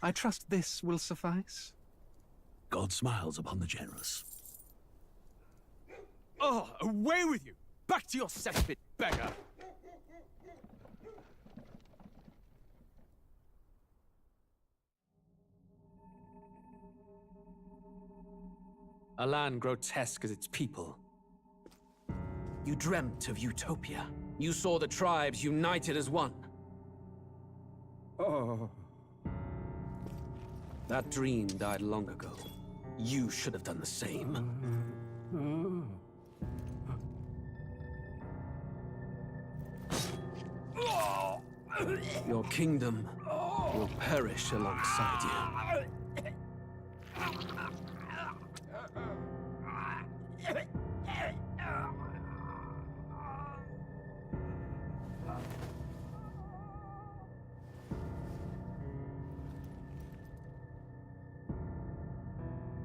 I trust this will suffice? God smiles upon the generous. Oh, away with you! Back to your cesspit, beggar! A land grotesque as its people. You dreamt of utopia. You saw the tribes united as one. Oh. That dream died long ago. You should have done the same. Your kingdom will perish alongside you.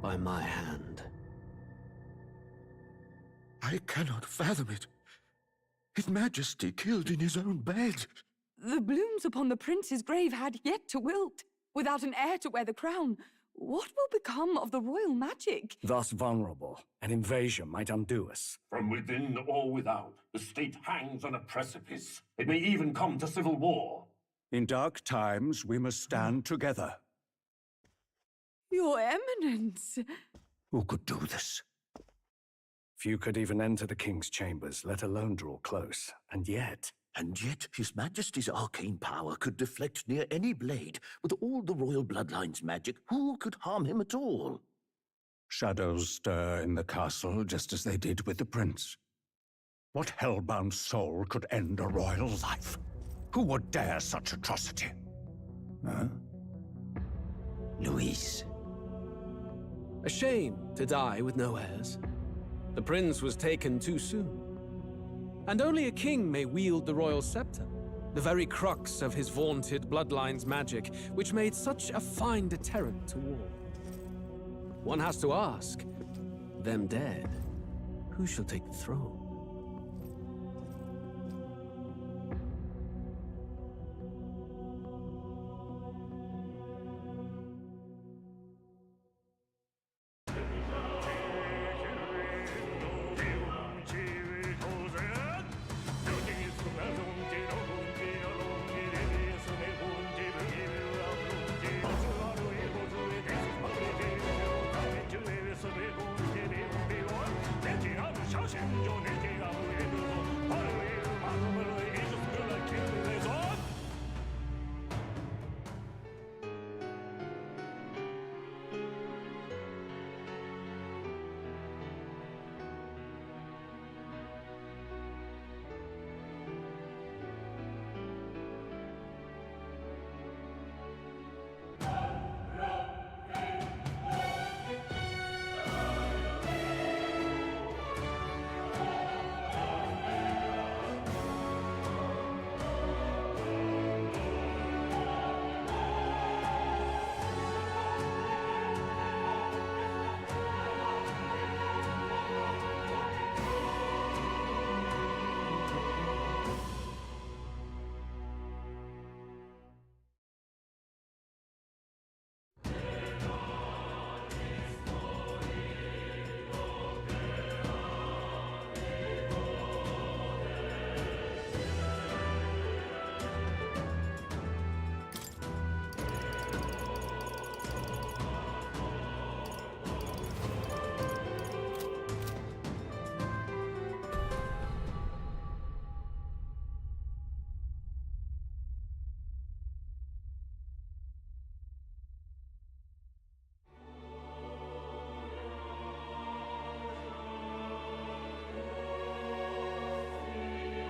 By my hand. I cannot fathom it. His Majesty killed in his own bed. The blooms upon the prince's grave had yet to wilt. Without an heir to wear the crown, what will become of the royal magic? Thus vulnerable, an invasion might undo us. From within or without, the state hangs on a precipice. It may even come to civil war. In dark times, we must stand together. Your Eminence! Who could do this? Few could even enter the king's chambers, let alone draw close. And yet, His Majesty's arcane power could deflect near any blade. With all the royal bloodline's magic, who could harm him at all? Shadows stir in the castle just as they did with the prince. What hellbound soul could end a royal life? Who would dare such atrocity? Huh? Luis. A shame to die with no heirs. The prince was taken too soon. And only a king may wield the royal scepter, the very crux of his vaunted bloodline's magic, which made such a fine deterrent to war. One has to ask, them dead, who shall take the throne?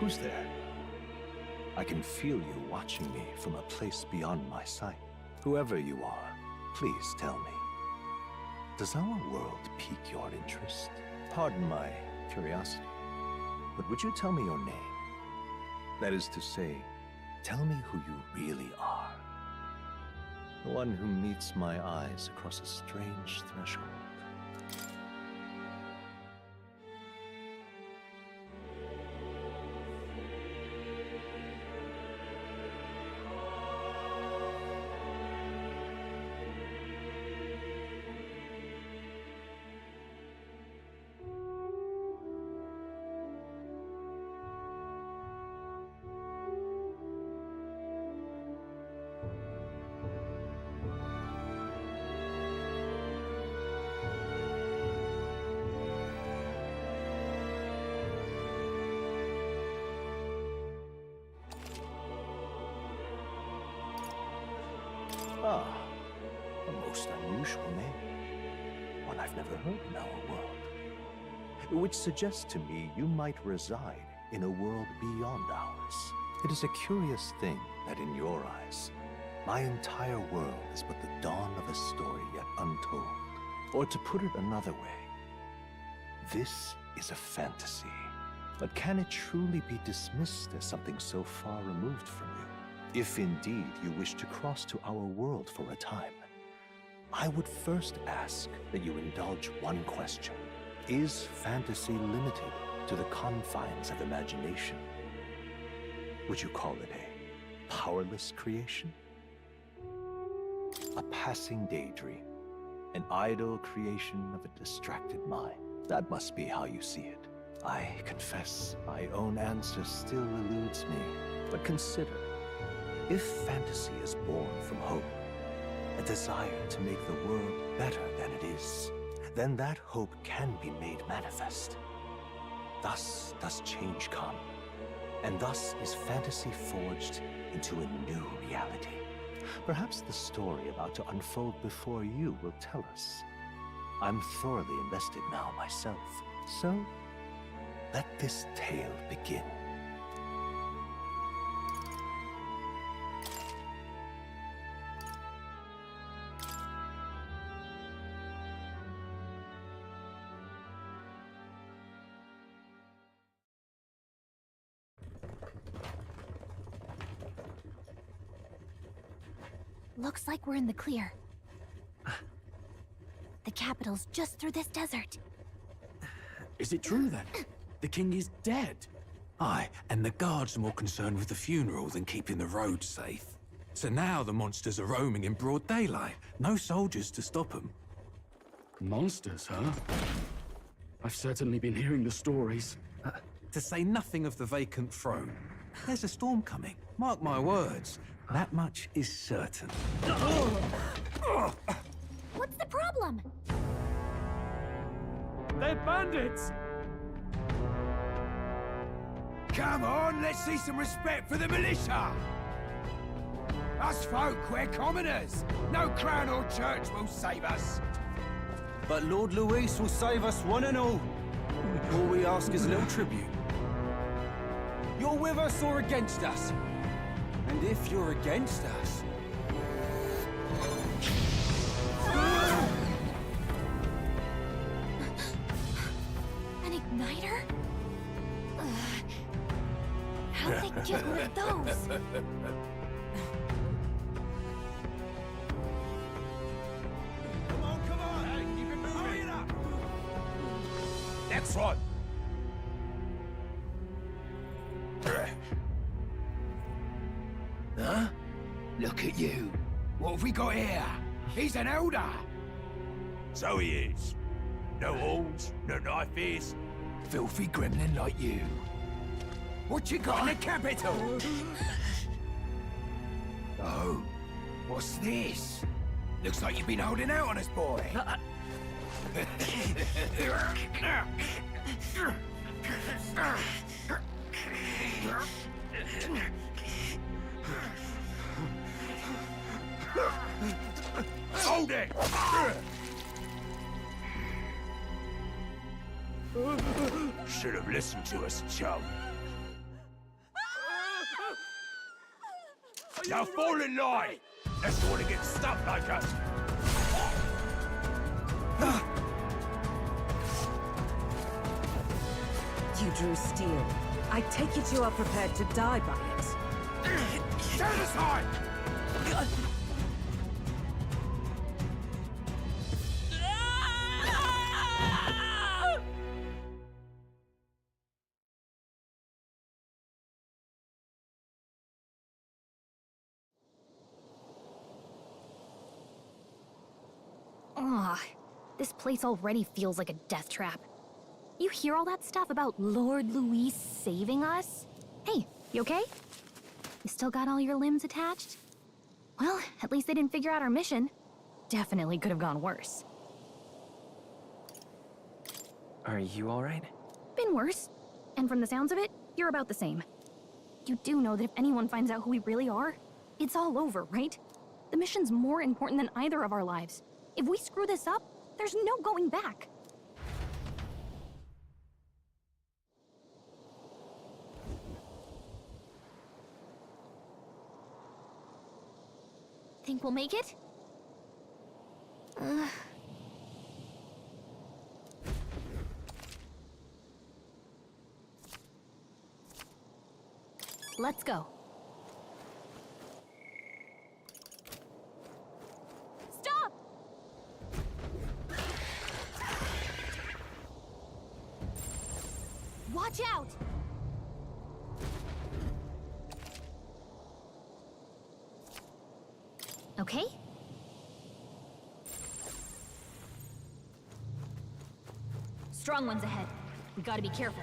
Who's there? I can feel you watching me from a place beyond my sight. Whoever you are, please tell me. Does our world pique your interest? Pardon my curiosity, but would you tell me your name? That is to say, tell me who you really are. The one who meets my eyes across a strange threshold. Ah, a most unusual name. One I've never heard in our world. Which suggests to me you might reside in a world beyond ours. It is a curious thing that in your eyes, my entire world is but the dawn of a story yet untold. Or to put it another way, this is a fantasy. But can it truly be dismissed as something so far removed from you? If indeed you wish to cross to our world for a time, I would first ask that you indulge one question. Is fantasy limited to the confines of imagination? Would you call it a powerless creation? A passing daydream? An idle creation of a distracted mind? That must be how you see it. I confess my own answer still eludes me. But consider, if fantasy is born from hope, a desire to make the world better than it is, then that hope can be made manifest. Thus does change come, and thus is fantasy forged into a new reality. Perhaps the story about to unfold before you will tell us. I'm thoroughly invested now myself, so let this tale begin. Looks like we're in the clear. The capital's just through this desert. Is it true then? The king is dead? Aye, and the guards are more concerned with the funeral than keeping the roads safe. So now the monsters are roaming in broad daylight. No soldiers to stop them. Monsters, huh? I've certainly been hearing the stories. To say nothing of the vacant throne. There's a storm coming. Mark my words. That much is certain. What's the problem? They're bandits! Come on, let's see some respect for the militia! Us folk, we're commoners. No crown or church will save us. But Lord Luis will save us one and all. All we ask is a little tribute. You're with us or against us? And if you're against us... An igniter? How'd they get one of those? Come on, hey, keep it moving. Hurry it up. Next one. Huh? Look at you. What have we got here? He's an elder. So he is. No horns, no knife ears. Filthy gremlin like you. What you got in the capital? Oh, what's this? Looks like you've been holding out on us, boy. Hold it! Should have listened to us, chum. Now fall in line! Let's want to get stuck like us. You drew steel. I take it you are prepared to die by it. Stand aside! Ugh, this place already feels like a death trap. You hear all that stuff about Lord Luis saving us? Hey, you okay? You still got all your limbs attached? Well, at least they didn't figure out our mission. Definitely could have gone worse. Are you alright? Been worse. And from the sounds of it, you're about the same. You do know that if anyone finds out who we really are, it's all over, right? The mission's more important than either of our lives. If we screw this up, there's no going back. Think we'll make it? Let's go. Stop! Watch out! Okay? Strong ones ahead. We gotta be careful.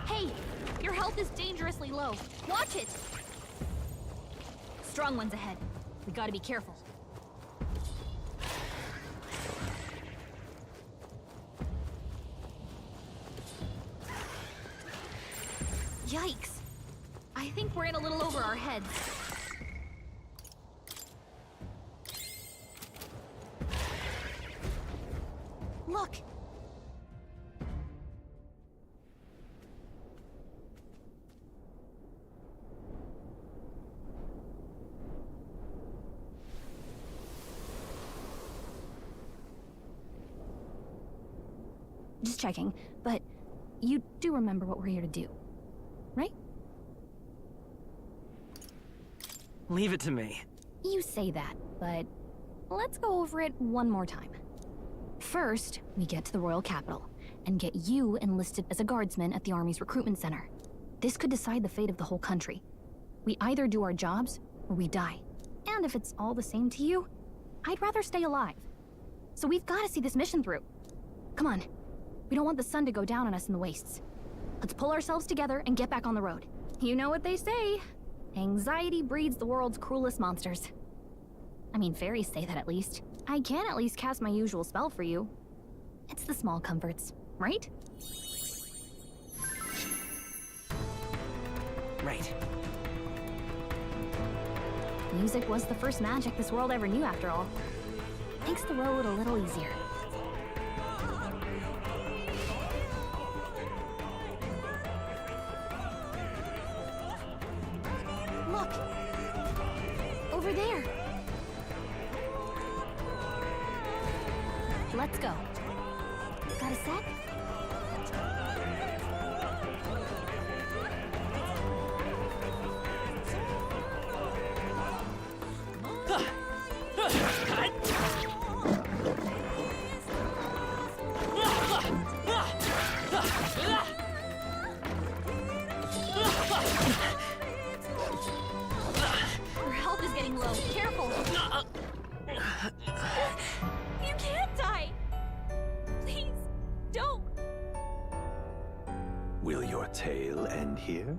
Hey! Your health is dangerously low. Watch it! Strong ones ahead. We gotta be careful. Yikes! I think we're in a little over our heads. Look! Just checking, but you do remember what we're here to do, right? Leave it to me. You say that, but let's go over it one more time. First, we get to the royal capital and get you enlisted as a guardsman at the army's recruitment center. This could decide the fate of the whole country. We either do our jobs or we die. And if it's all the same to you, I'd rather stay alive. So we've got to see this mission through. Come on. We don't want the sun to go down on us in the wastes. Let's pull ourselves together and get back on the road. You know what they say. Anxiety breeds the world's cruelest monsters. I mean, fairies say that at least. I can at least cast my usual spell for you. It's the small comforts, right? Right. Music was the first magic this world ever knew, after all. Makes the road a little easier. Look! Over there! Let's go. Got a sec? Your health is getting low. Careful! You can't die! Please, don't! Will your tale end here?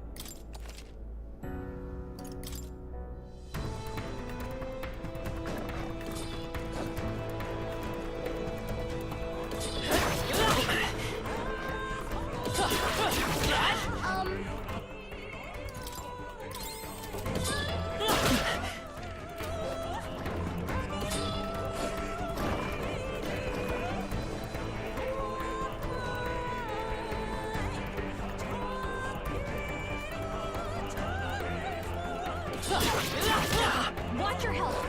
Watch your health!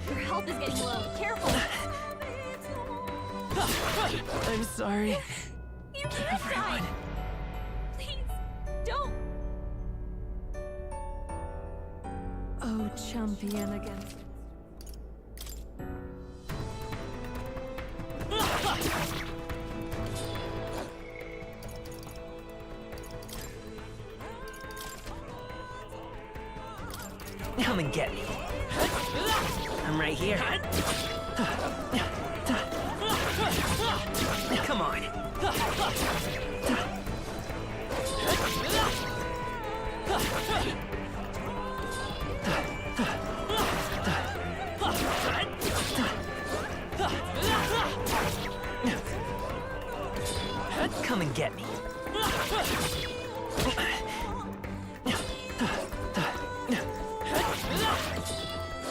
Your health is getting low. Careful! I'm sorry. You can't die! Please, don't! Oh, champion against... Come and get me. I'm right here. Come on. get me.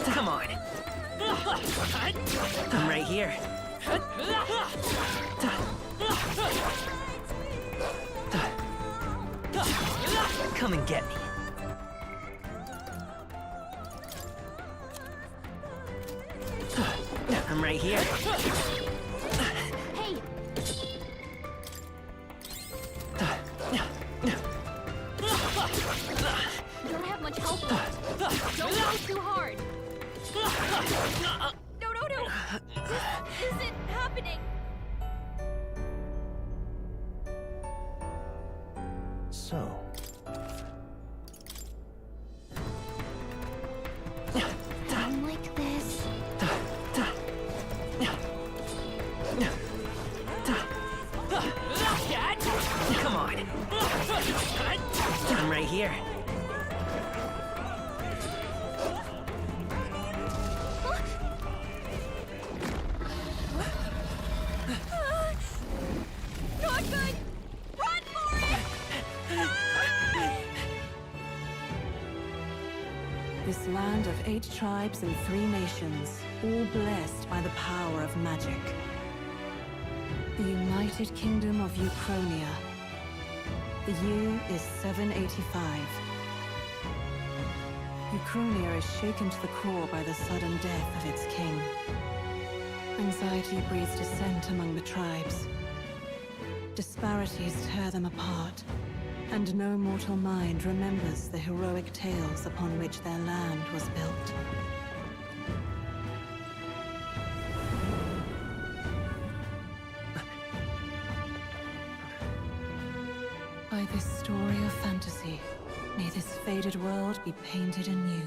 Come on. I'm right here. Come and get me. I'm right here. Hey! You don't have much help left. Don't go too hard. No, no, no! This isn't happening! So, Time like this. Come on. I'm right here. Not good! Run for it! This land of 8 tribes and 3 nations, all blessed by the power of magic. The United Kingdom of Uchronia. The year is 785. Uchronia is shaken to the core by the sudden death of its king. Anxiety breeds dissent among the tribes. Disparities tear them apart, and no mortal mind remembers the heroic tales upon which their land was built. By this story of fantasy, may this faded world be painted anew.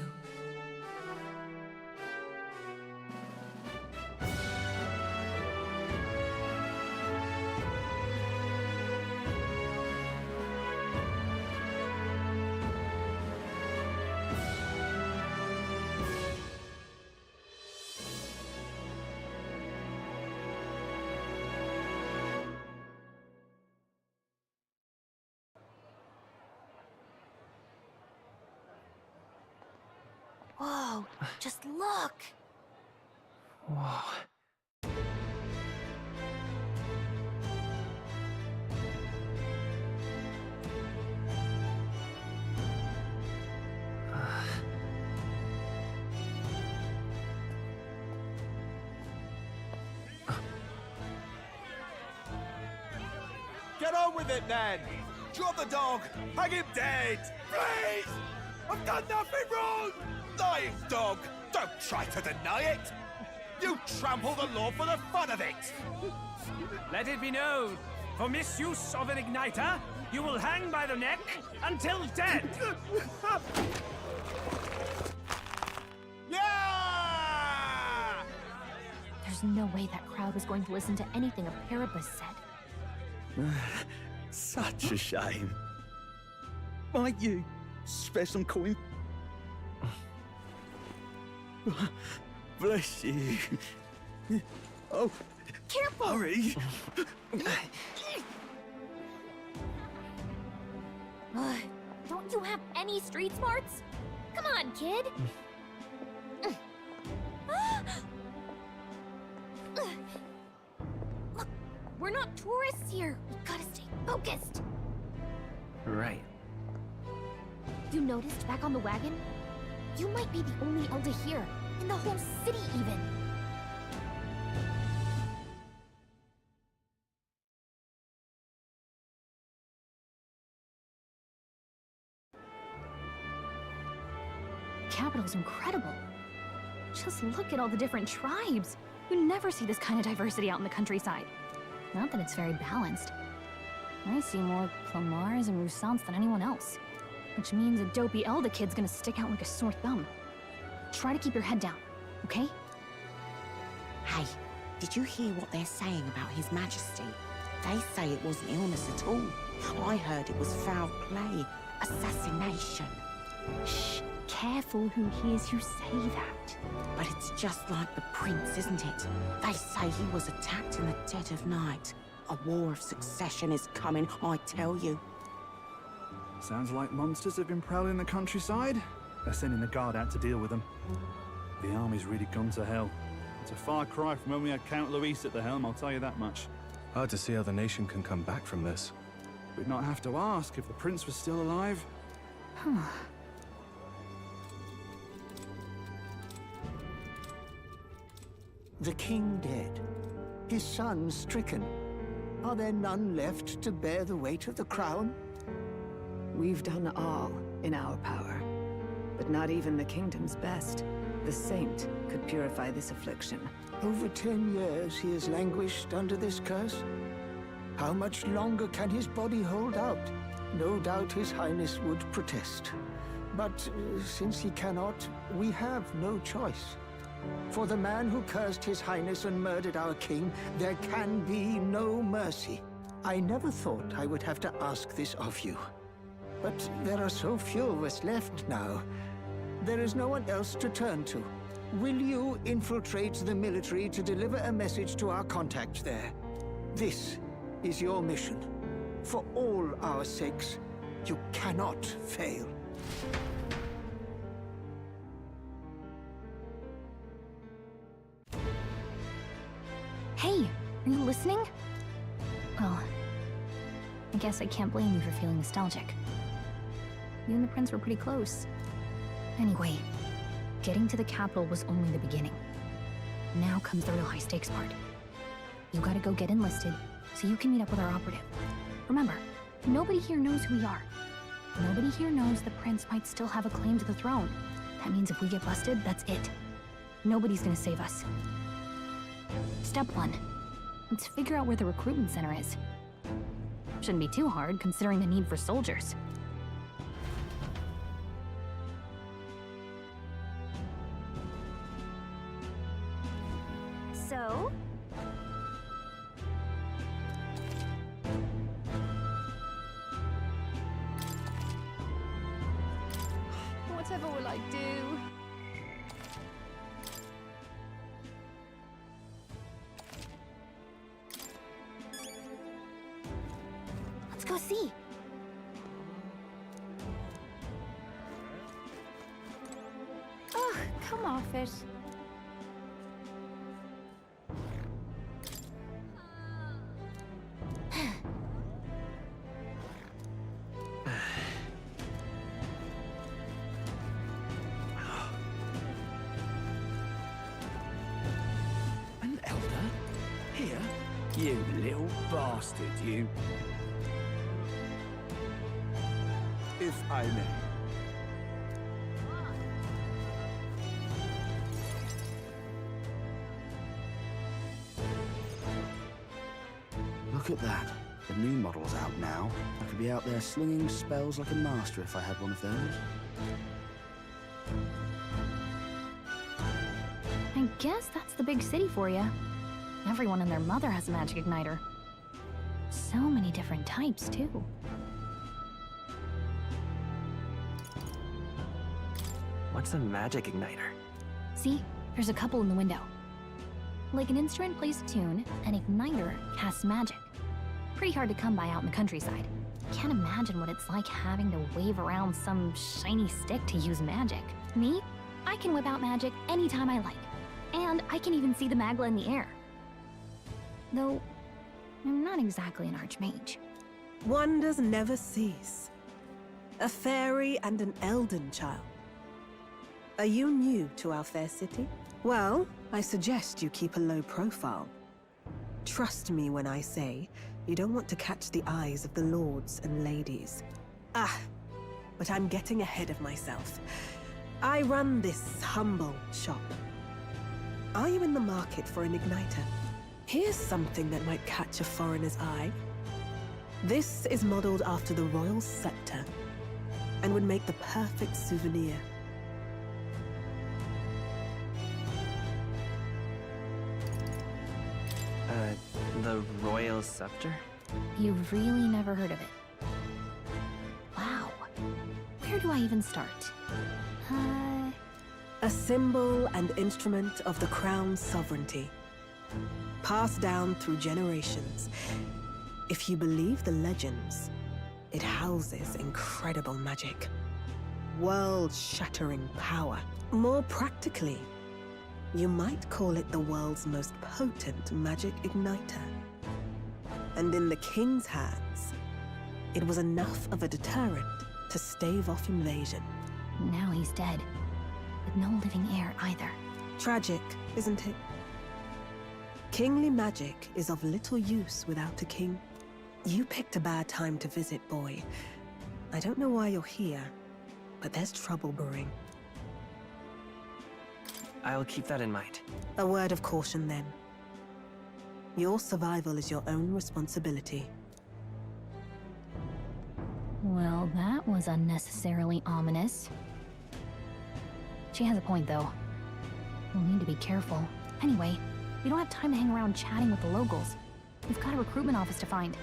Whoa, just look! whoa. Get on with it, then! Drop the dog! Hang him dead! Please! I've done nothing wrong! Lying dog! Don't try to deny it! You trample the law for the fun of it! Let it be known, for misuse of an igniter, you will hang by the neck until dead! Yeah! There's no way that crowd was going to listen to anything a Paribus said. Such a shame. Might you spare some coin? Bless you. Oh, careful! Hurry! Don't you have any street smarts? Come on, kid! Look, we're not tourists here. We gotta stay focused. Right. You noticed back on the wagon? You might be the only elder here, in the whole city even. The capital's incredible. Just look at all the different tribes. You never see this kind of diversity out in the countryside. Not that it's very balanced. I see more Plamars and Roussants than anyone else. Which means a dopey Elder kid's gonna stick out like a sore thumb. Try to keep your head down, okay? Hey, did you hear what they're saying about His Majesty? They say it wasn't illness at all. I heard it was foul play, assassination. Shh, careful who hears you say that. But it's just like the prince, isn't it? They say he was attacked in the dead of night, A war of succession is coming, I tell you. Sounds like monsters have been prowling the countryside. They're sending the guard out to deal with them. The army's really gone to hell. It's a far cry from when we had Count Luis at the helm, I'll tell you that much. Hard to see how the nation can come back from this. We'd not have to ask if the prince was still alive. The king dead, his son stricken. Are there none left to bear the weight of the crown? We've done all in our power, but not even the kingdom's best. The saint could purify this affliction. Over 10 years he has languished under this curse. How much longer can his body hold out? No doubt his highness would protest. But since he cannot, we have no choice. For the man who cursed his highness and murdered our king, there can be no mercy. I never thought I would have to ask this of you. But there are so few of us left now. There is no one else to turn to. Will you infiltrate the military to deliver a message to our contact there? This is your mission. For all our sakes, you cannot fail. Hey, are you listening? Well, I guess I can't blame you for feeling nostalgic. You and the prince were pretty close. Anyway, getting to the capital was only the beginning. Now comes the real high-stakes part. You gotta go get enlisted, so you can meet up with our operative. Remember, nobody here knows who we are. Nobody here knows the prince might still have a claim to the throne. That means if we get busted, that's it. Nobody's gonna save us. Step 1. Let's figure out where the recruitment center is. Shouldn't be too hard, considering the need for soldiers. So? Whatever will I do? Let's go see. Ugh, come off it. An elder? Here? You little bastard, you. If I may. Look at that. The new model's out now. I could be out there slinging spells like a master if I had one of those. I guess that's the big city for you. Everyone and their mother has a magic igniter. So many different types, too. What's a magic igniter? See? There's a couple in the window. Like an instrument plays a tune, an igniter casts magic. Pretty hard to come by out in the countryside. Can't imagine what it's like having to wave around some shiny stick to use magic. Me? I can whip out magic anytime I like. And I can even see the magla in the air. Though, I'm not exactly an archmage. Wonders never cease. A fairy and an elden child. Are you new to our fair city? Well, I suggest you keep a low profile. Trust me when I say you don't want to catch the eyes of the lords and ladies. Ah, but I'm getting ahead of myself. I run this humble shop. Are you in the market for an igniter? Here's something that might catch a foreigner's eye. This is modeled after the royal scepter and would make the perfect souvenir. The royal scepter? You've really never heard of it. Wow. Where do I even start? A symbol and instrument of the crown's sovereignty. passed down through generations. If you believe the legends, it houses incredible magic. World-shattering power. More practically, you might call it the world's most potent magic igniter. And in the king's hands, it was enough of a deterrent to stave off invasion. Now he's dead, with no living heir either. Tragic, isn't it? Kingly magic is of little use without a king. You picked a bad time to visit, boy. I don't know why you're here, but there's trouble brewing. I'll keep that in mind. A word of caution, then. Your survival is your own responsibility. Well, that was unnecessarily ominous. She has a point, though. We'll need to be careful. Anyway, we don't have time to hang around chatting with the locals. We've got a recruitment office to find.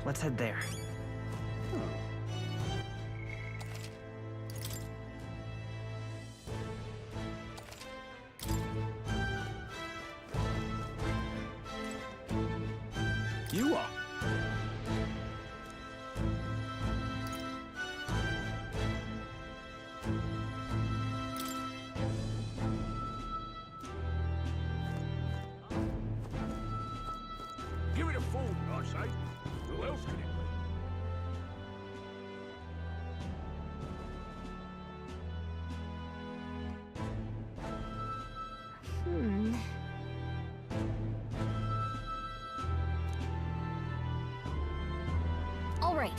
Let's head there. You are. Give it a phone, I say. Who else can it be? All right.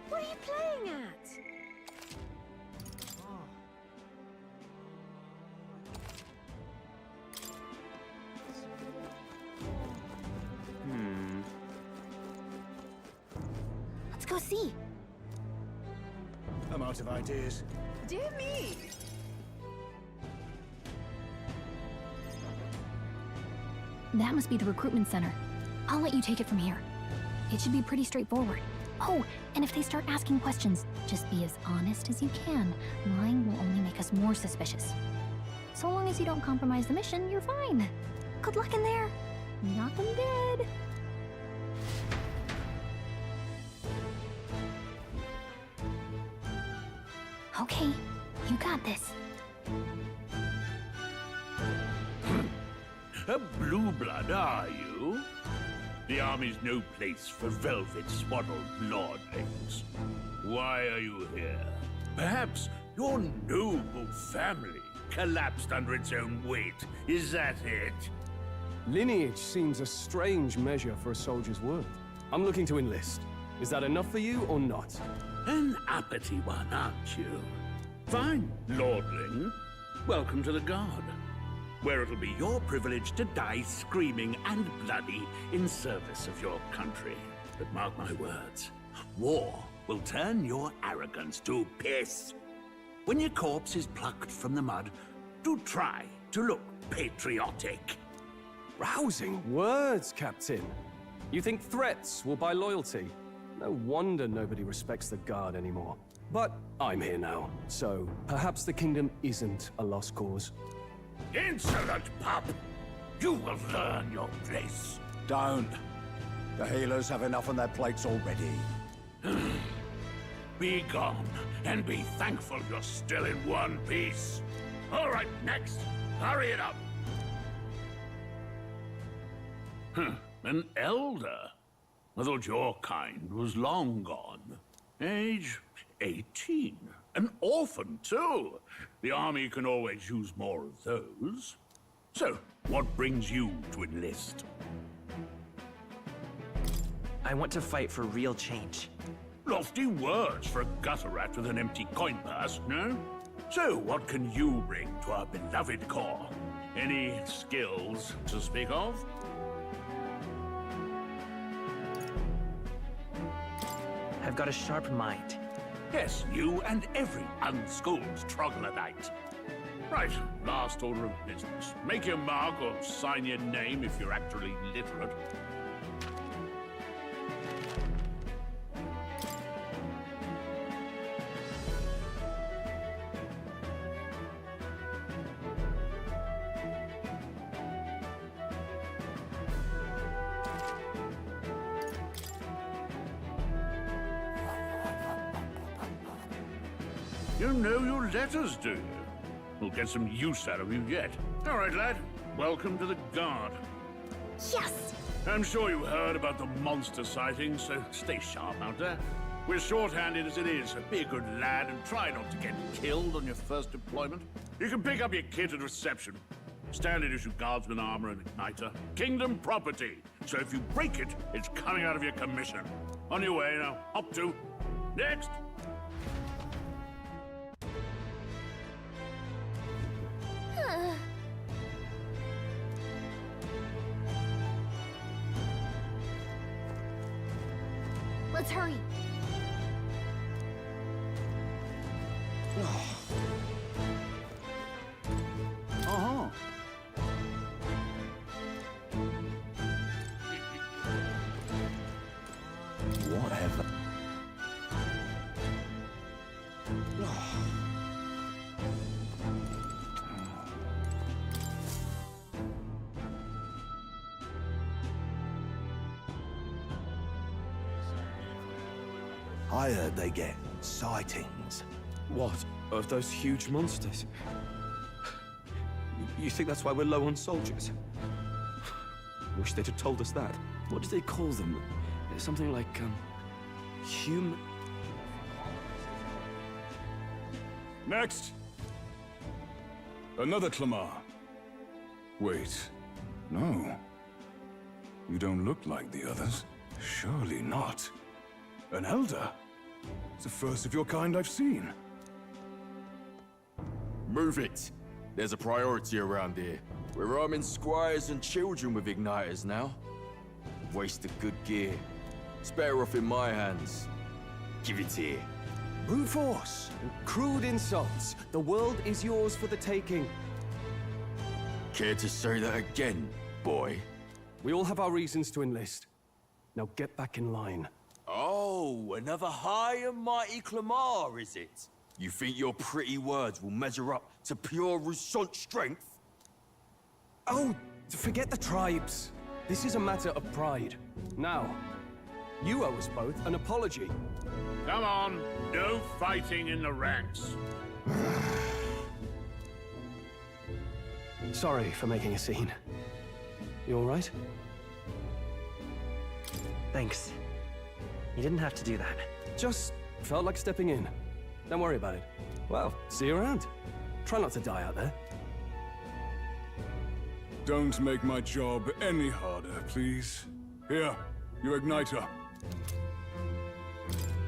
What are you playing at? Let's go see. I'm out of ideas. Dear me! That must be the recruitment center. I'll let you take it from here. It should be pretty straightforward. Oh, and if they start asking questions, just be as honest as you can. Lying will only make us more suspicious. So long as you don't compromise the mission, you're fine. Good luck in there. Knock 'em dead. Okay, you got this. A blue blood, are you? The army's no place for velvet-swaddled lordlings. Why are you here? Perhaps your noble family collapsed under its own weight. Is that it? Lineage seems a strange measure for a soldier's worth. I'm looking to enlist. Is that enough for you or not? An uppity one, aren't you? Fine, lordling. Welcome to the Guard, where it'll be your privilege to die screaming and bloody in service of your country. But mark my words, war will turn your arrogance to piss. When your corpse is plucked from the mud, do try to look patriotic. Rousing words, Captain. You think threats will buy loyalty? No wonder nobody respects the Guard anymore. But I'm here now, so perhaps the kingdom isn't a lost cause. Insolent pup! You will learn your place. Don't. The healers have enough on their plates already. Be gone, and be thankful you're still in one piece. All right, next. Hurry it up. An elder? I thought your kind was long gone. Age 18. An orphan, too. The army can always use more of those. So, what brings you to enlist? I want to fight for real change. Lofty words for a gutter rat with an empty coin purse, no? So, what can you bring to our beloved corps? Any skills to speak of? I've got a sharp mind. Yes, you and every unschooled troglodyte. Right, last order of business. Make your mark or sign your name if you're actually literate. You know your letters, do you? We'll get some use out of you yet. All right, lad. Welcome to the Guard. Yes! I'm sure you heard about the monster sightings, so stay sharp out there. We're short-handed as it is, so be a good lad and try not to get killed on your first deployment. You can pick up your kit at reception. Standard issue guardsman armor and igniter. Kingdom property. So if you break it, it's coming out of your commission. On your way now. Up to. Next! Let's hurry. Uh-huh. Whatever. I heard they get sightings. What? Of those huge monsters? You think that's why we're low on soldiers? Wish they'd have told us that. What do they call them? Something like, human... Next! Another Clamar. Wait. No. You don't look like the others. Surely not. An elder? It's the first of your kind I've seen. Move it! There's a priority around here. We're arming squires and children with igniters now. Waste of good gear. It's better off in my hands. Give it here. Brute force and crude insults. The world is yours for the taking. Care to say that again, boy? We all have our reasons to enlist. Now get back in line. Oh, another high and mighty Clamar, is it? You think your pretty words will measure up to pure Roussant strength? Oh, forget the tribes. This is a matter of pride. Now, you owe us both an apology. Come on, no fighting in the ranks. Sorry for making a scene. You all right? Thanks. You didn't have to do that. Just felt like stepping in. Don't worry about it. Well, see you around. Try not to die out there. Don't make my job any harder, please. Here, your igniter.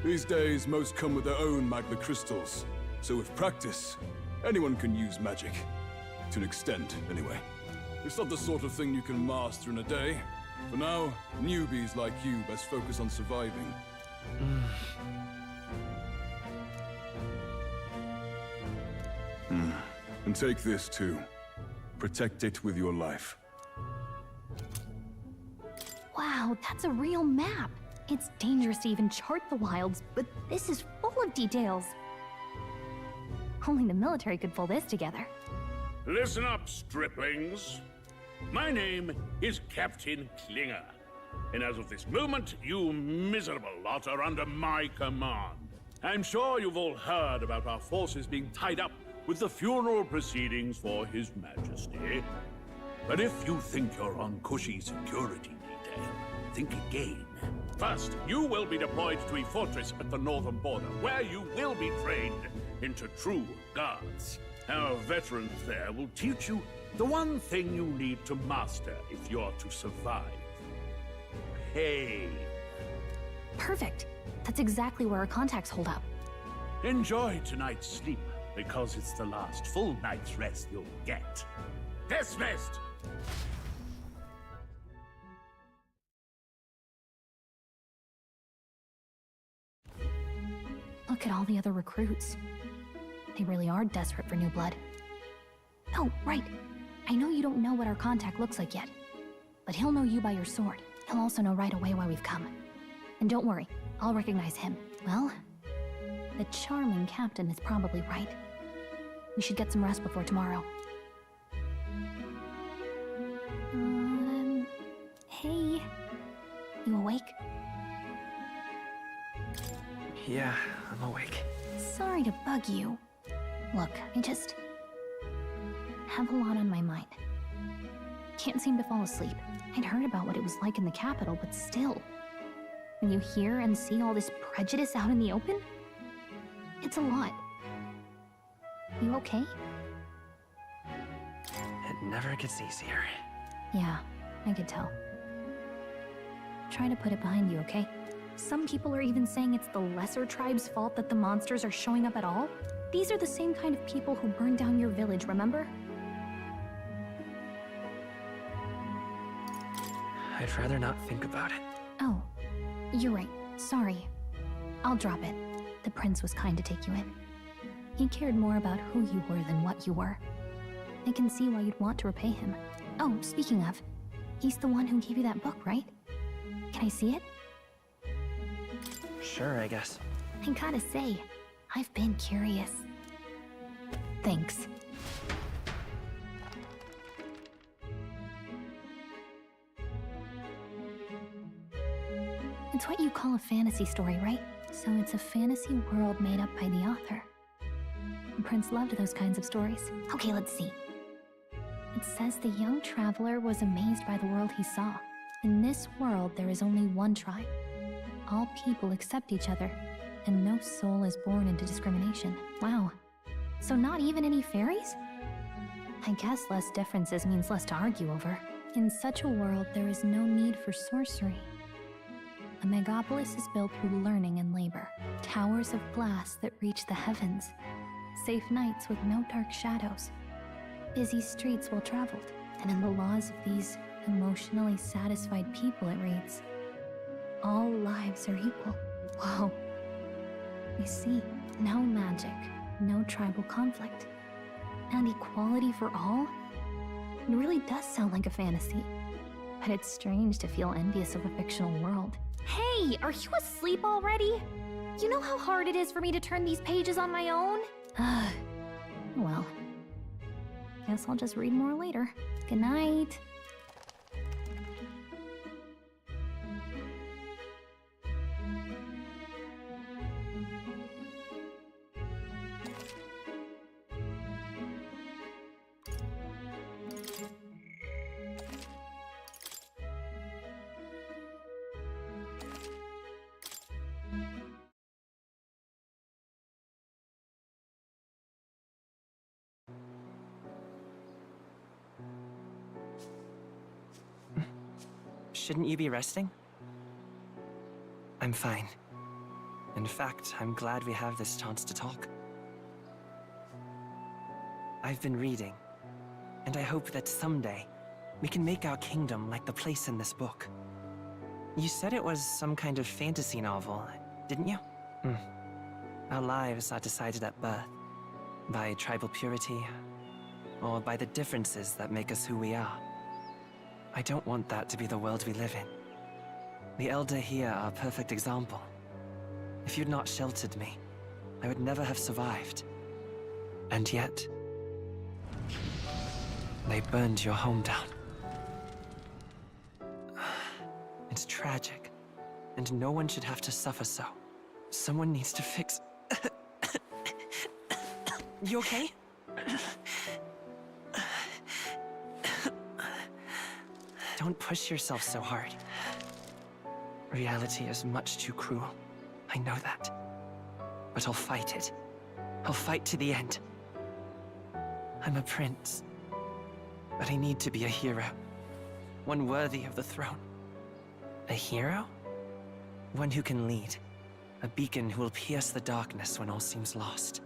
These days, most come with their own magna crystals. So with practice, anyone can use magic. To an extent, anyway. It's not the sort of thing you can master in a day. For now, newbies like you best focus on surviving. And take this too. Protect it with your life. Wow, that's a real map. It's dangerous to even chart the wilds, but this is full of details. Only the military could pull this together. Listen up, striplings. My name is Captain Klinger, and as of this moment, you miserable lot are under my command. I'm sure you've all heard about our forces being tied up with the funeral proceedings for His Majesty. But if you think you're on cushy security detail, think again. First, you will be deployed to a fortress at the northern border, where you will be trained into true guards. Our veterans there will teach you the one thing you need to master if you're to survive. Pain. Perfect. That's exactly where our contacts hold up. Enjoy tonight's sleep, because it's the last full night's rest you'll get. Dismissed! Look at all the other recruits. They really are desperate for new blood. Oh, right. I know you don't know what our contact looks like yet, but he'll know you by your sword. He'll also know right away why we've come. And don't worry, I'll recognize him. Well, the charming captain is probably right. We should get some rest before tomorrow. Hey. You awake? Yeah, I'm awake. Sorry to bug you. Look, I just have a lot on my mind. Can't seem to fall asleep. I'd heard about what it was like in the capital, but still. When you hear and see all this prejudice out in the open, it's a lot. You okay? It never gets easier. Yeah, I could tell. Try to put it behind you, okay? Some people are even saying it's the lesser tribe's fault that the monsters are showing up at all. These are the same kind of people who burned down your village, remember? I'd rather not think about it. Oh, you're right. Sorry. I'll drop it. The prince was kind to take you in. He cared more about who you were than what you were. I can see why you'd want to repay him. Oh, speaking of, he's the one who gave you that book, right? Can I see it? Sure, I guess. I gotta say, I've been curious. Thanks. It's what you call a fantasy story, right? So it's a fantasy world made up by the author. The prince loved those kinds of stories. Okay, let's see. It says the young traveler was amazed by the world he saw. In this world, there is only one tribe. All people accept each other, and no soul is born into discrimination. Wow. So not even any fairies? I guess less differences means less to argue over. In such a world, there is no need for sorcery. A megapolis is built through learning and labor. Towers of glass that reach the heavens. Safe nights with no dark shadows. Busy streets well traveled. And in the laws of these emotionally satisfied people, it reads, all lives are equal. Whoa. You see, no magic, no tribal conflict, and equality for all? It really does sound like a fantasy. But it's strange to feel envious of a fictional world. Hey, are you asleep already? You know how hard it is for me to turn these pages on my own? Well, guess I'll just read more later. Good night. Shouldn't you be resting? I'm fine. In fact, I'm glad we have this chance to talk. I've been reading, and I hope that someday we can make our kingdom like the place in this book. You said it was some kind of fantasy novel, didn't you? Our lives are decided at birth, by tribal purity, or by the differences that make us who we are. I don't want that to be the world we live in. The Elder here are a perfect example. If you'd not sheltered me, I would never have survived. And yet, they burned your home down. It's tragic, and no one should have to suffer so. Someone needs to fix... You okay? Don't push yourself so hard. Reality is much too cruel. I know that. But I'll fight it. I'll fight to the end. I'm a prince. But I need to be a hero. One worthy of the throne. A hero? One who can lead. A beacon who will pierce the darkness when all seems lost.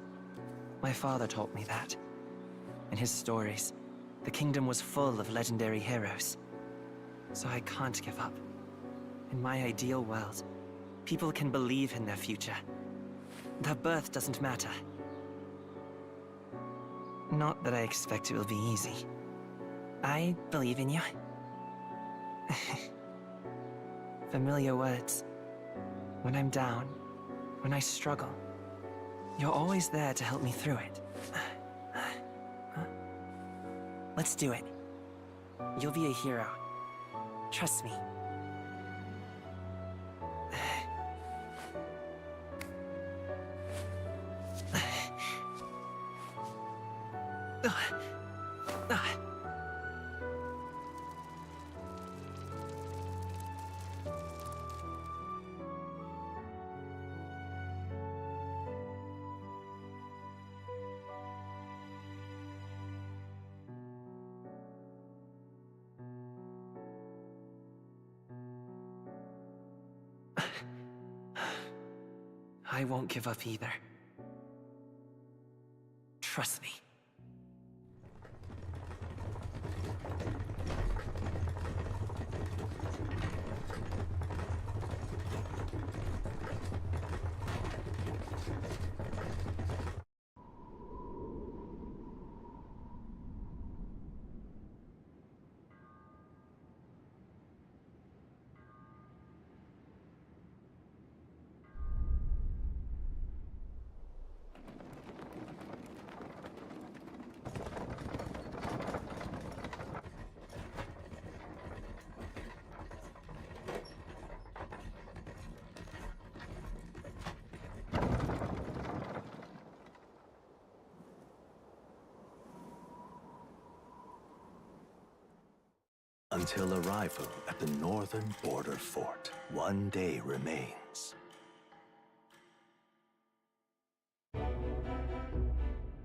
My father taught me that. In his stories, the kingdom was full of legendary heroes. So I can't give up. In my ideal world, people can believe in their future. Their birth doesn't matter. Not that I expect it will be easy. I believe in you. Familiar words. When I'm down, when I struggle, you're always there to help me through it. Let's do it. You'll be a hero. Trust me. I won't give up either. Trust me. Until arrival at the northern border fort, one day remains.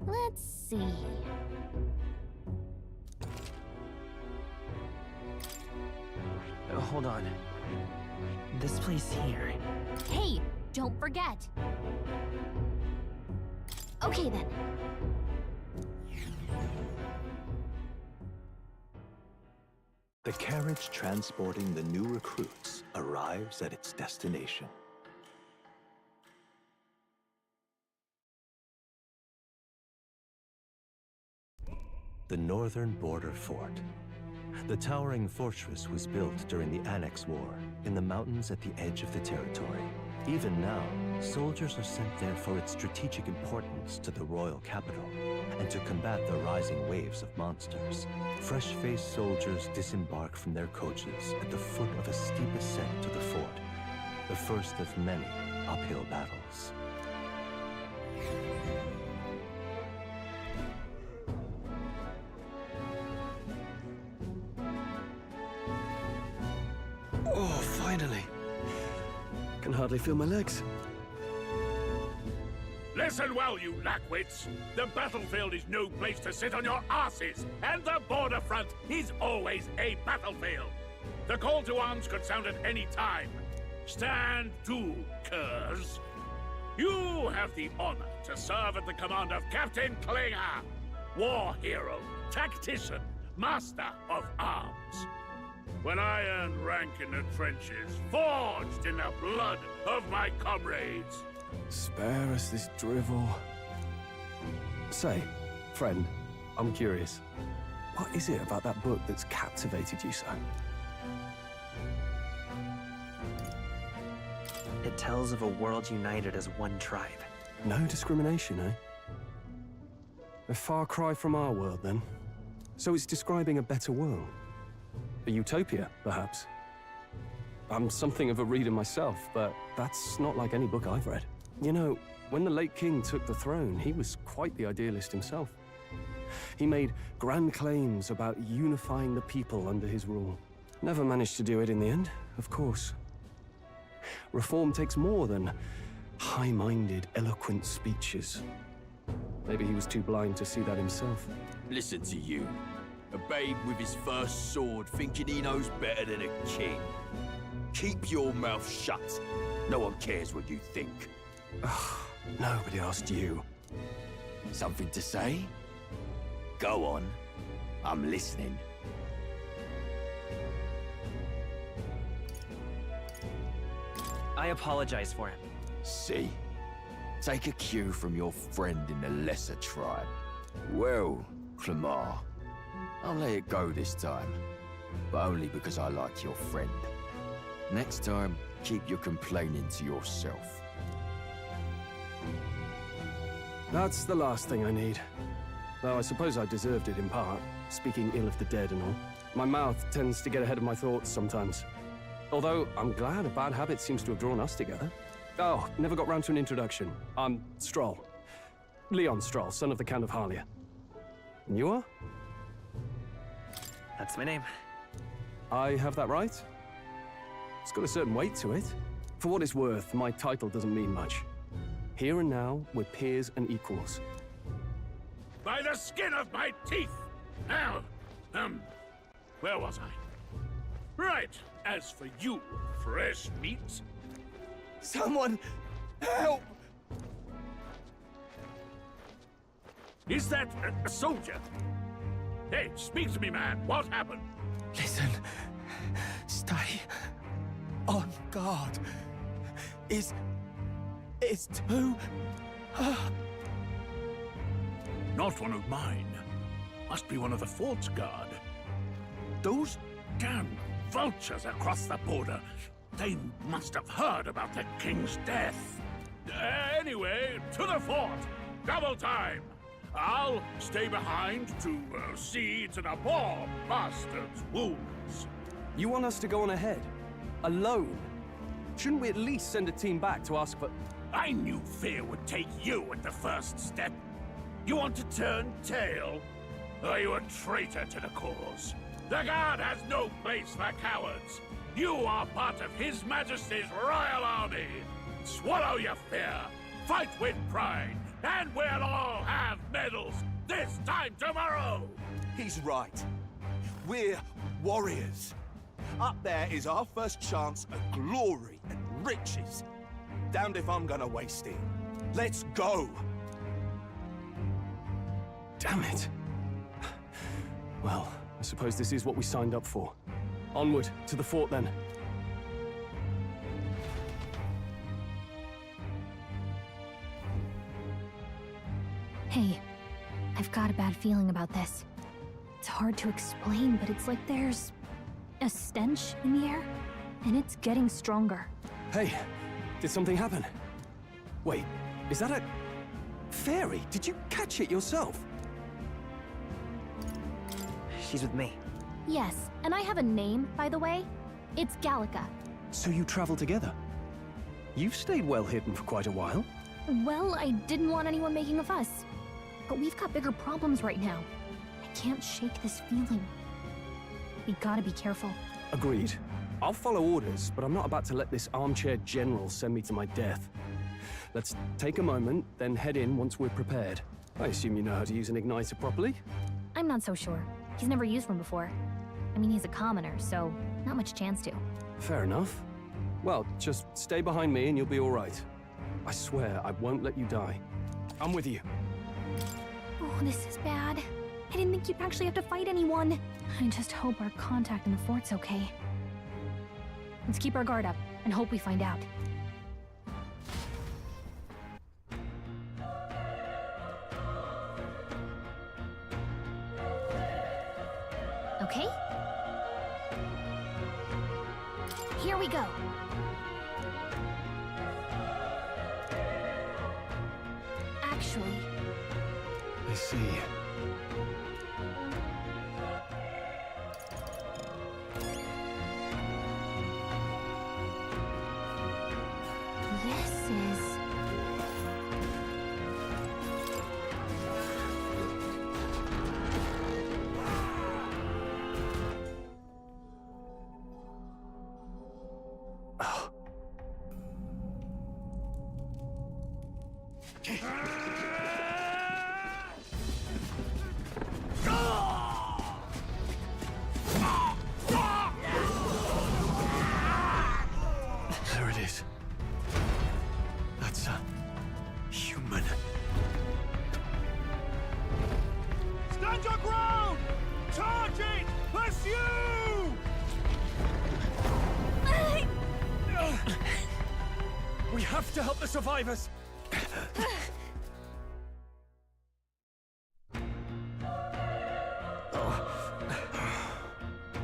Let's see. Hold on. This place here. Hey, don't forget. Okay then. The carriage transporting the new recruits arrives at its destination. The northern border fort. The towering fortress was built during the Annex War in the mountains at the edge of the territory. Even now, soldiers are sent there for its strategic importance to the royal capital and to combat the rising waves of monsters. Fresh-faced soldiers disembark from their coaches at the foot of a steep ascent to the fort, the first of many uphill battles. Oh, finally. Can hardly feel my legs. Listen well, you lackwits. The battlefield is no place to sit on your asses, and the border front is always a battlefield. The call to arms could sound at any time. Stand to, curs. You have the honor to serve at the command of Captain Klinger, war hero, tactician, master of arms. When I earned rank in the trenches, forged in the blood of my comrades. Spare us this drivel. Say, friend, I'm curious. What is it about that book that's captivated you so? It tells of a world united as one tribe. No discrimination, eh? A far cry from our world, then. So it's describing a better world. A utopia, perhaps. I'm something of a reader myself, but that's not like any book I've read. You know, when the late king took the throne, he was quite the idealist himself. He made grand claims about unifying the people under his rule. Never managed to do it in the end, of course. Reform takes more than high-minded, eloquent speeches. Maybe he was too blind to see that himself. Listen to you. A babe with his first sword thinking he knows better than a king. Keep your mouth shut. No one cares what you think. Nobody asked you. Something to say? Go on. I'm listening. I apologize for him. See? Take a cue from your friend in the lesser tribe. Well, Clemar, I'll let it go this time. But only because I like your friend. Next time, keep your complaining to yourself. That's the last thing I need. Though I suppose I deserved it in part, speaking ill of the dead and all. My mouth tends to get ahead of my thoughts sometimes. Although, I'm glad a bad habit seems to have drawn us together. Oh, never got round to an introduction. I'm Stroll. Leon Stroll, son of the Count of Harlia. And you are? That's my name. I have that right? It's got a certain weight to it. For what it's worth, my title doesn't mean much. Here and now, we're peers and equals. By the skin of my teeth! Now, where was I? Right, as for you, fresh meat. Someone help! Is that a soldier? Hey, speak to me, man. What happened? Listen. Stay on guard. It's too... Not one of mine. Must be one of the fort's guard. Those damn vultures across the border. They must have heard about the king's death. Anyway, to the fort. Double time. I'll stay behind to see to the poor bastard's wounds. You want us to go on ahead? Alone? Shouldn't we at least send a team back to ask for... I knew fear would take you at the first step. You want to turn tail? Are you a traitor to the cause? The Guard has no place for cowards. You are part of His Majesty's Royal Army. Swallow your fear. Fight with pride. And we'll all have medals this time tomorrow! He's right. We're warriors. Up there is our first chance at glory and riches. Damned if I'm gonna waste it. Let's go! Damn it. Well, I suppose this is what we signed up for. Onward, to the fort then. Hey, I've got a bad feeling about this. It's hard to explain, but it's like there's a stench in the air, and it's getting stronger. Hey, did something happen? Wait, is that a... fairy? Did you catch it yourself? She's with me. Yes, and I have a name, by the way. It's Gallica. So you travel together? You've stayed well hidden for quite a while. Well, I didn't want anyone making a fuss. But we've got bigger problems right now. I can't shake this feeling. We gotta be careful. Agreed. I'll follow orders, but I'm not about to let this armchair general send me to my death. Let's take a moment, then head in once we're prepared. I assume you know how to use an igniter properly? I'm not so sure. He's never used one before. I mean, he's a commoner, so not much chance to. Fair enough. Well, just stay behind me and you'll be all right. I swear I won't let you die. I'm with you. Oh, this is bad. I didn't think you'd actually have to fight anyone. I just hope our contact in the fort's okay. Let's keep our guard up and hope we find out. Okay? Here we go. Actually... I see. This is... There it is. That's a... human. Stand your ground! Charge it! Pursue! We have to help the survivors!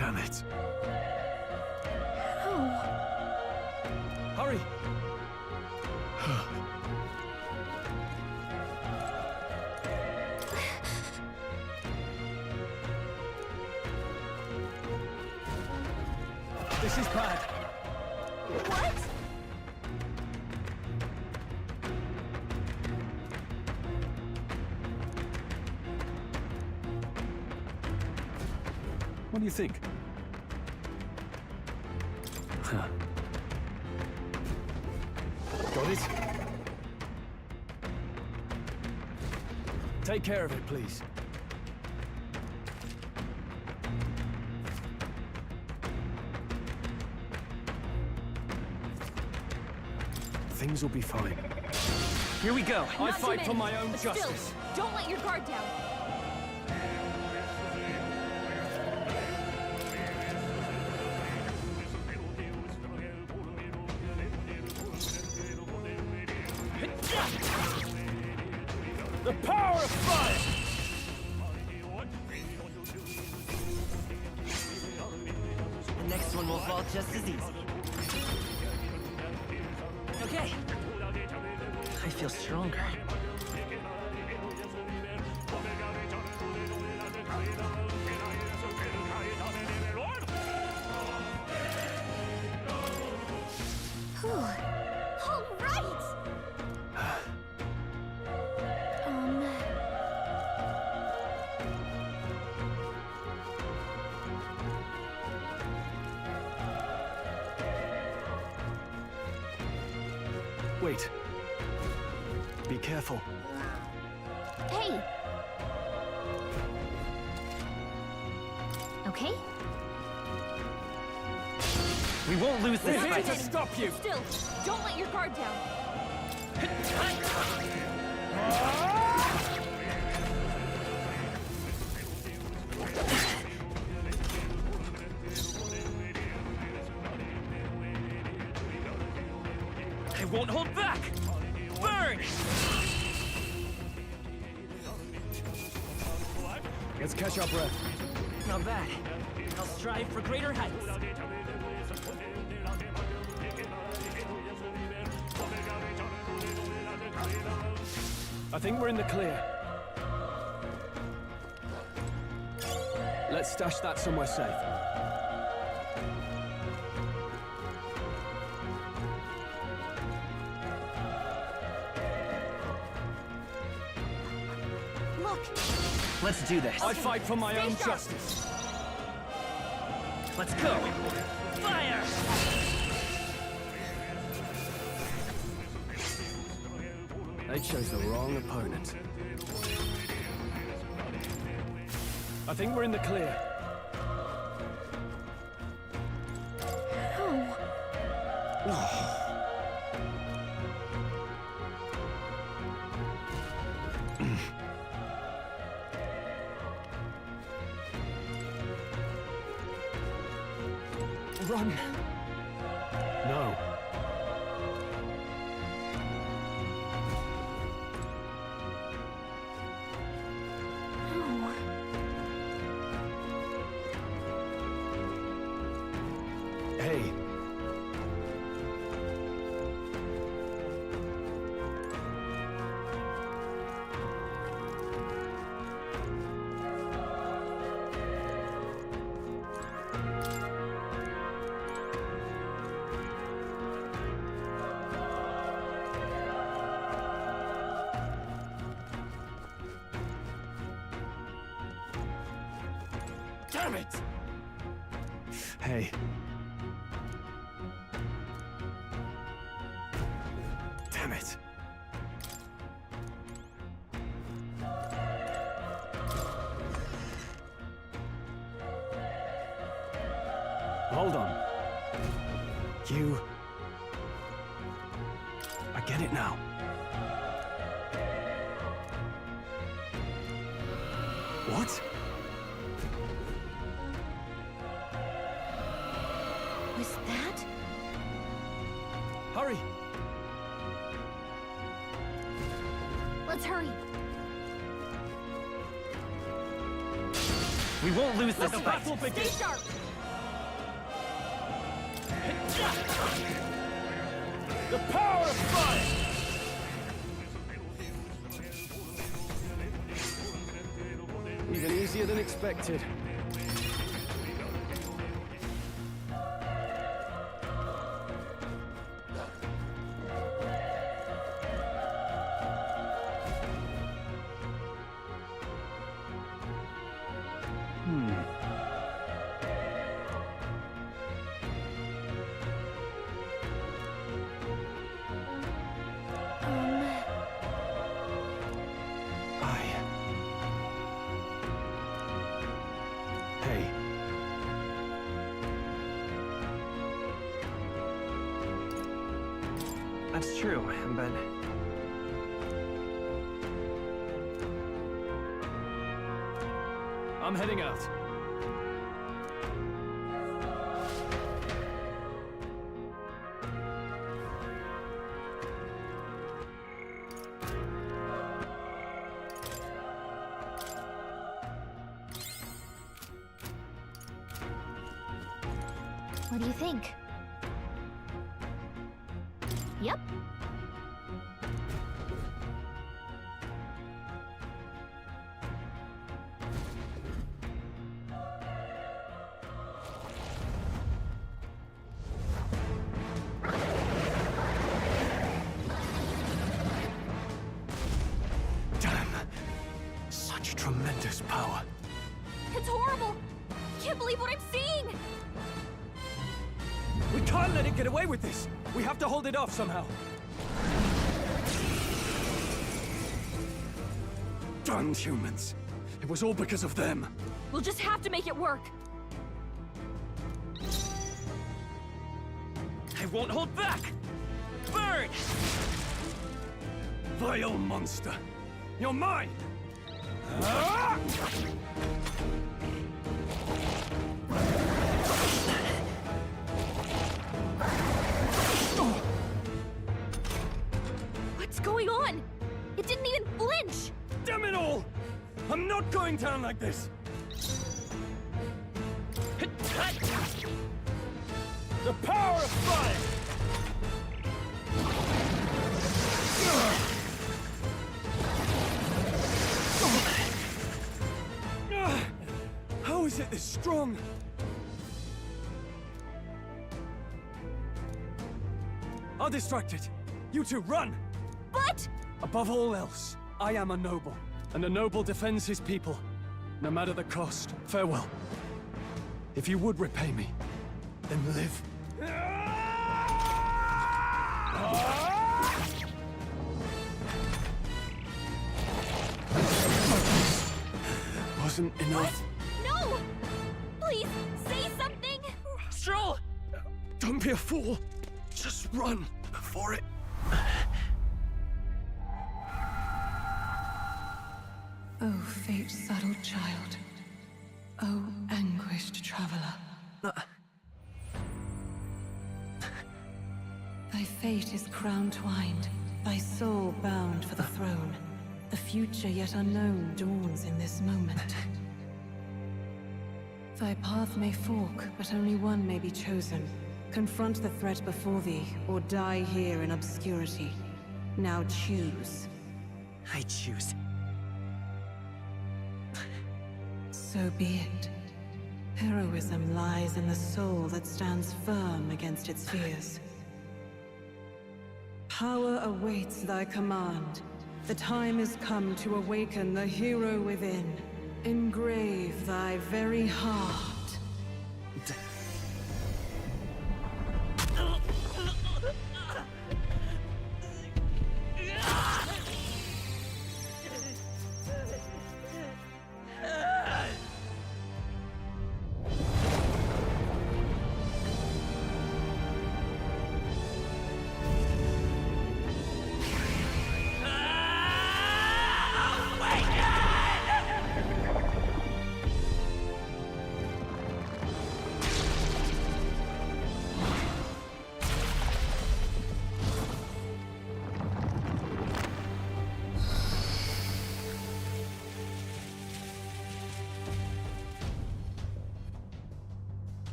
Damn it. Hurry! This is bad. What? What do you think? Huh. Got it? Take care of it, please. Things will be fine. Here we go. I fight for my own justice. Still, don't let your guard down. The power of fire! The next one will fall just as easy. Okay. I feel stronger. All right! Wait. Be careful. Hey! Okay? We won't lose this We're here fight. to stop you! Still, don't let your guard down. I won't hold back! Burn! Let's catch our breath. Not bad. I'll strive for greater heights. I think we're in the clear. Let's stash that somewhere safe. Look! Let's do this. I fight for my own Stay sharp. justice. Let's go. Fire! They chose the wrong opponent. I think we're in the clear. Run! No. Hey. Damn it! Hey. Damn it. Hold on. You... I get it now. What? Was that? Hurry! Let's hurry. We won't lose this Let the fight. battle begin! Stay sharp! The power of fire! Even easier than expected. Hey. That's true, but... I'm heading out. What do you think? Yep. Damn. Such tremendous power. It's horrible! I can't believe what I'm seeing! We can't let it get away with this! We have to hold it off somehow. Damned humans. It was all because of them. We'll just have to make it work. I won't hold back! Burn! Vile monster. You're mine! What's going on? It didn't even flinch! Damn it all! I'm not going down like this! The power of fire! How is it this strong? I'll distract it. You two, run! But... Above all else, I am a noble, and a noble defends his people, no matter the cost. Farewell. If you would repay me, then live. Wasn't enough. No! Please, say something! Stroll! Don't be a fool. Just run for it. Oh, fate-saddled child. Oh, anguished traveler. Thy fate is crown-twined, thy soul bound for the throne. The future yet unknown dawns in this moment. Thy path may fork, but only one may be chosen. Confront the threat before thee, or die here in obscurity. Now choose. I choose. So be it. Heroism lies in the soul that stands firm against its fears. Power awaits thy command. The time is come to awaken the hero within. Engrave thy very heart.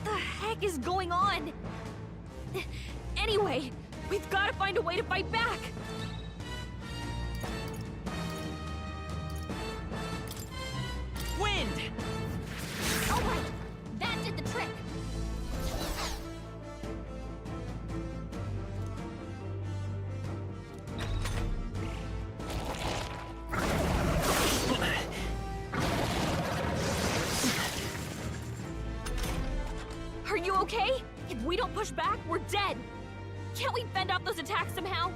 the heck is going on? Anyway, we've got to find a way to fight back! Wind! Alright, that did the trick! Are you okay? If we don't push back, we're dead! Can't we fend off those attacks somehow?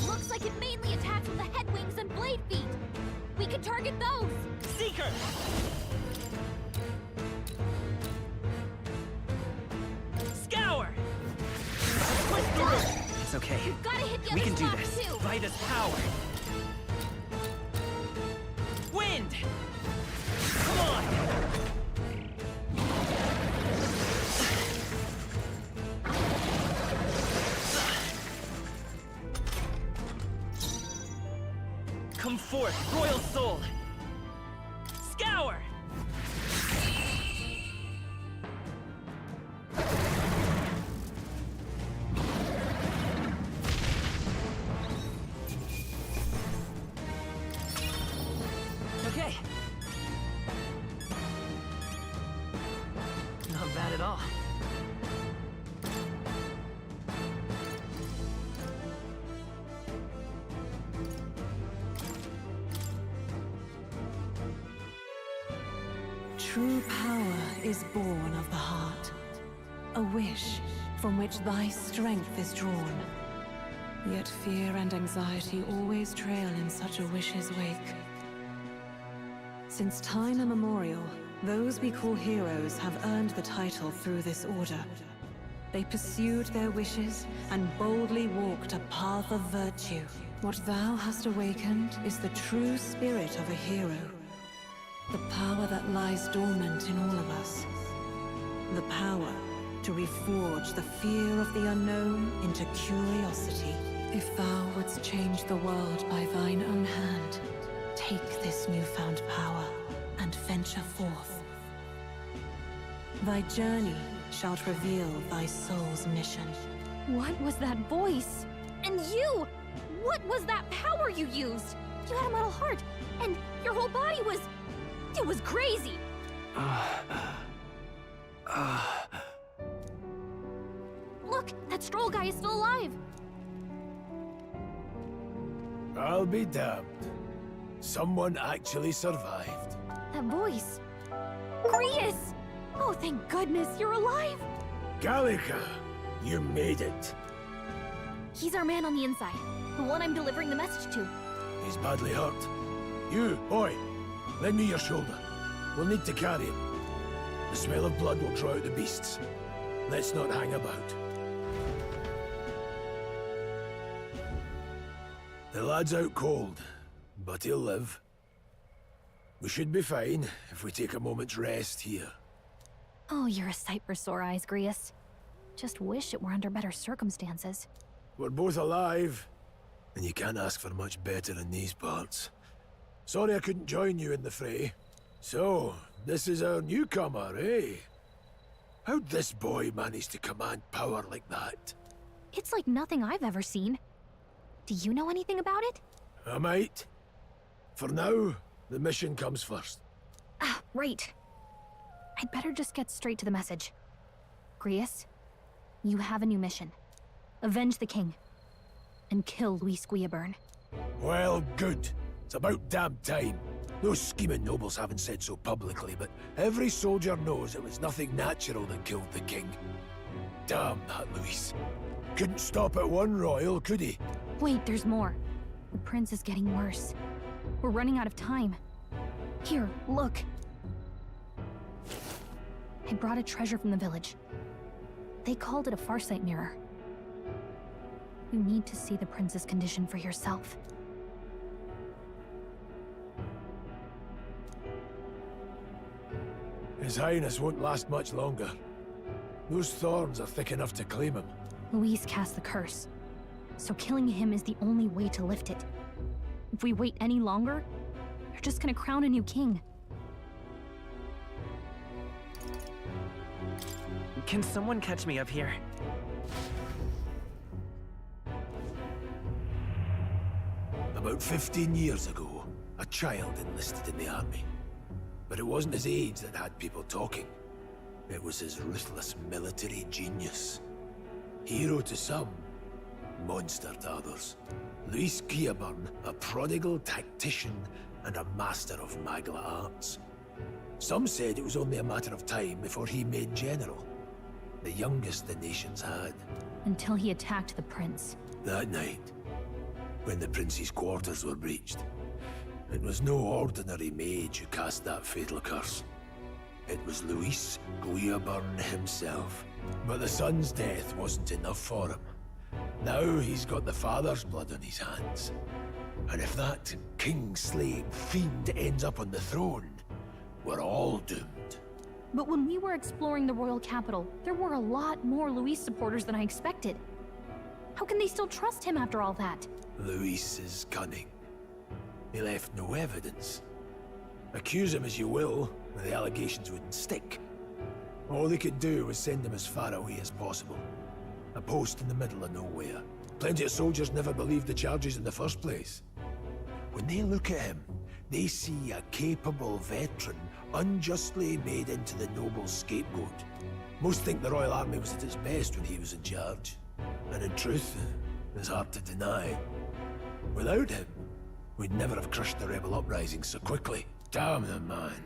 Looks like it mainly attacks with the head wings and blade feet! We can target those! Seeker! Scour! Split through! It's okay. You've gotta hit the We other can do spots, this. too. Vida's power. Wind! Come on! Come forth, Royal Soul! Scour! Okay. Not bad at all. True power is born of the heart, a wish from which thy strength is drawn. Yet fear and anxiety always trail in such a wish's wake. Since time immemorial, those we call heroes have earned the title through this order. They pursued their wishes and boldly walked a path of virtue. What thou hast awakened is the true spirit of a hero. The power that lies dormant in all of us. The power to reforge the fear of the unknown into curiosity. If thou wouldst change the world by thine own hand, take this newfound power and venture forth. Thy journey shalt reveal thy soul's mission. What was that voice? And you! What was that power you used? You had a metal heart, and your whole body was... It was crazy! Look, that Stroll guy is still alive! I'll be damned. Someone actually survived. That voice... Grius! Oh, thank goodness, you're alive! Gallica, you made it. He's our man on the inside, the one I'm delivering the message to. He's badly hurt. You, boy, lend me your shoulder. We'll need to carry him. The smell of blood will draw out the beasts. Let's not hang about. The lad's out cold, but he'll live. We should be fine if we take a moment's rest here. Oh, you're a sight for sore eyes, Grius. Just wish it were under better circumstances. We're both alive, and you can't ask for much better in these parts. Sorry I couldn't join you in the fray. So, this is our newcomer, eh? How'd this boy manage to command power like that? It's like nothing I've ever seen. Do you know anything about it? I might. For now, the mission comes first. Ah, right. I'd better just get straight to the message. Grius, you have a new mission. Avenge the king. And kill Luis Guillaburn. Well, good. It's about damn time. Those scheming nobles haven't said so publicly, but every soldier knows it was nothing natural that killed the king. Damn that Luis. Couldn't stop at one royal, could he? Wait, there's more. The prince is getting worse. We're running out of time. Here, look. I brought a treasure from the village. They called it a farsight mirror. You need to see the prince's condition for yourself. His Highness won't last much longer. Those thorns are thick enough to claim him. Luis cast the curse, so killing him is the only way to lift it. If we wait any longer, they're just gonna crown a new king. Can someone catch me up here? About 15 years ago, a child enlisted in the army. But it wasn't his age that had people talking. It was his ruthless military genius. Hero to some, monster to others. Luis Guillaburn, a prodigal tactician and a master of Magla arts. Some said it was only a matter of time before he made general. The youngest the nations had. Until he attacked the prince. That night, when the prince's quarters were breached, it was no ordinary mage who cast that fatal curse. It was Luis Guillaburn himself. But the son's death wasn't enough for him. Now he's got the father's blood on his hands. And if that king-slaying fiend ends up on the throne, we're all doomed. But when we were exploring the royal capital, there were a lot more Luis supporters than I expected. How can they still trust him after all that? Luis is cunning. He left no evidence. Accuse him as you will, the allegations wouldn't stick. All they could do was send him as far away as possible. A post in the middle of nowhere. Plenty of soldiers never believed the charges in the first place. When they look at him, they see a capable veteran unjustly made into the noble scapegoat. Most think the Royal Army was at its best when he was in charge. And in truth, it's hard to deny. Without him, we'd never have crushed the rebel uprising so quickly. Damn the man.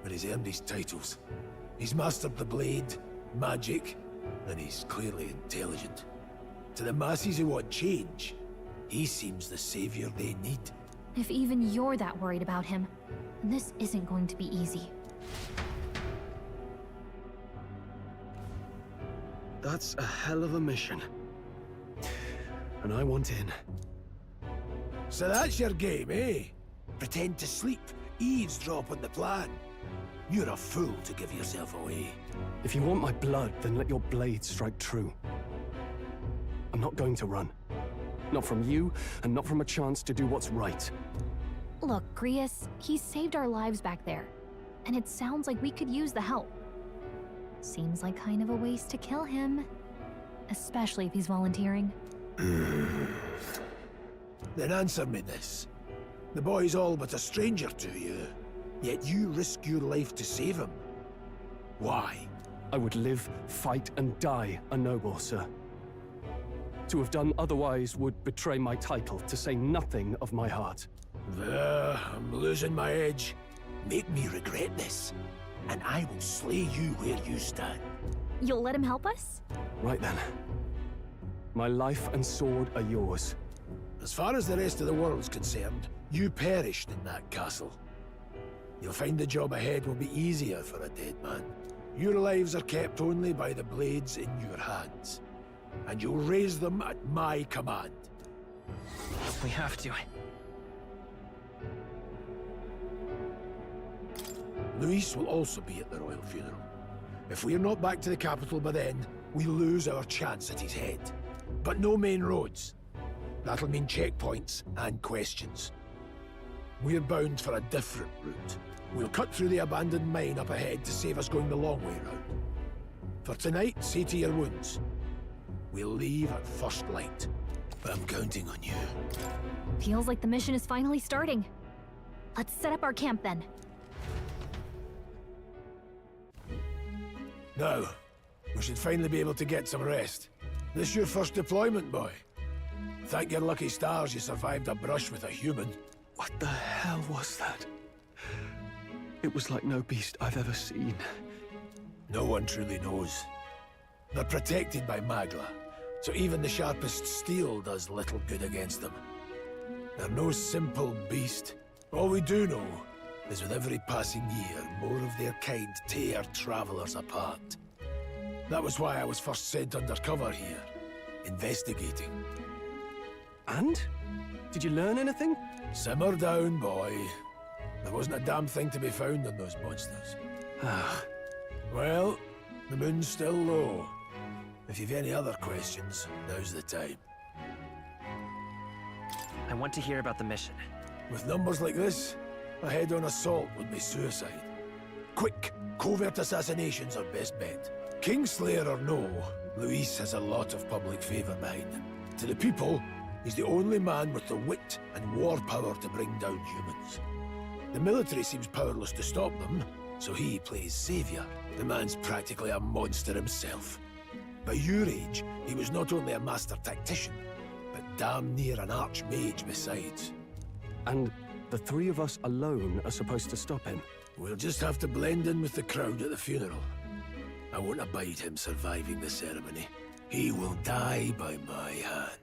But he's earned his titles. He's mastered the blade, magic, and he's clearly intelligent. To the masses who want change, he seems the savior they need. If even you're that worried about him, then this isn't going to be easy. That's a hell of a mission. And I want in. So that's your game, eh? Pretend to sleep, eavesdrop on the plan. You're a fool to give yourself away. If you want my blood, then let your blade strike true. I'm not going to run. Not from you, and not from a chance to do what's right. Look, Grius, he saved our lives back there. And it sounds like we could use the help. Seems like kind of a waste to kill him. Especially if he's volunteering. Then answer me this. The boy's all but a stranger to you, yet you risk your life to save him. Why? I would live, fight, and die a noble, sir. To have done otherwise would betray my title, to say nothing of my heart. There, I'm losing my edge. Make me regret this, and I will slay you where you stand. You'll let him help us? Right then. My life and sword are yours. As far as the rest of the world's concerned, you perished in that castle. You'll find the job ahead will be easier for a dead man. Your lives are kept only by the blades in your hands. And you'll raise them at my command. We have to. Luis will also be at the royal funeral. If we're not back to the capital by then, we lose our chance at his head. But no main roads. That'll mean checkpoints and questions. We're bound for a different route. We'll cut through the abandoned mine up ahead to save us going the long way round. For tonight, see to your wounds. We'll leave at first light. But I'm counting on you. Feels like the mission is finally starting. Let's set up our camp then. Now, we should finally be able to get some rest. This your first deployment, boy. Thank your lucky stars you survived a brush with a human. What the hell was that? It was like no beast I've ever seen. No one truly knows. They're protected by Magla, so even the sharpest steel does little good against them. They're no simple beast. All we do know is with every passing year, more of their kind tear travelers apart. That was why I was first sent undercover here, investigating. And? Did you learn anything? Simmer down, boy. There wasn't a damn thing to be found on those monsters. Well, the moon's still low. If you've any other questions, now's the time. I want to hear about the mission. With numbers like this, a head-on assault would be suicide. Quick, covert assassinations are best bet. Kingslayer or no, Luis has a lot of public favor behind him. To the people, he's the only man with the wit and war power to bring down humans. The military seems powerless to stop them, so he plays savior. The man's practically a monster himself. By your age, he was not only a master tactician, but damn near an archmage besides. And the three of us alone are supposed to stop him? We'll just have to blend in with the crowd at the funeral. I won't abide him surviving the ceremony. He will die by my hand.